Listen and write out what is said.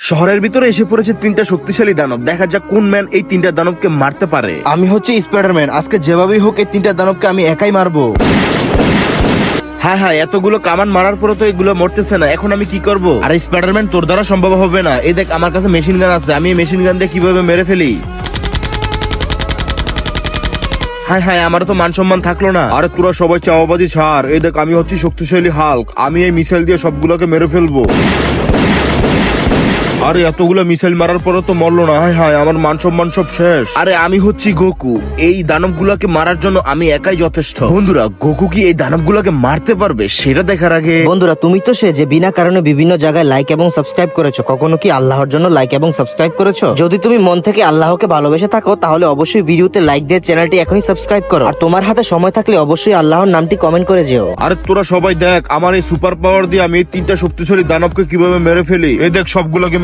শহরের ভিতরে এসে পড়েছে তিনটা শক্তিশালী দানব। দেখা যাক কোন ম্যান এই তিনটা দানবকে মারতে পারে। আমি হচ্ছে স্পাইডারম্যান। আজকে যেভাবেই হোক এই তিনটা দানবকে আমি একাই মারবো। হ্যাঁ হ্যাঁ, এতগুলো কামান মারার পরে তো এগুলো মরতেছে না। এখন আমি কি করব? আরে স্পাইডারম্যান, তোর দ্বারা সম্ভব হবে না। এই দেখ, আমার কাছে মেশিন গান আছে। আমি এই মেশিন গান দিয়ে কিভাবে মেরে ফেলি। হ্যাঁ হ্যাঁ, আমার তো মান সম্মান থাকলো না। আরে তোরা সবাই চাওয়াবাজি ছাড়। এই দেখ, আমি হচ্ছি শক্তিশালী হাল্ক। আমি এই মিসাইল দিয়ে সবগুলোকে মেরে ফেলবো। আরে এতগুলো মিসাইল মারার পরে তো মরলো না। হায় হায়, আমার মান সম্মান সব শেষ। আরে আমি হচ্ছি গোকু। এই দানবগুলোকে মারার জন্য আমি একাই যথেষ্ট। বন্ধুরা, গোকু কি এই দানবগুলোকে মারতে পারবে সেটা দেখার আগে বন্ধুরা, তুমি তো সে যে বিনা কারণে বিভিন্ন জায়গায় লাইক এবং সাবস্ক্রাইব করেছো। কখনো কি আল্লাহর জন্য লাইক এবং সাবস্ক্রাইব করেছো? যদি তুমি মন থেকে আল্লাহকে ভালোবেসে থাকো তাহলে অবশ্যই ভিডিওতে লাইক দিয়ে চ্যানেলটি এখনই সাবস্ক্রাইব করো। আর তোমার হাতে সময় থাকলে অবশ্যই আল্লাহর নামটি কমেন্ট করে যেও। আরে তোরা সবাই দেখ, আমার এই সুপার পাওয়ার দিয়ে আমি এই তিনটা শক্তিশালী দানবকে কিভাবে মেরে ফেলি। এই দেখ, সবগুলোকে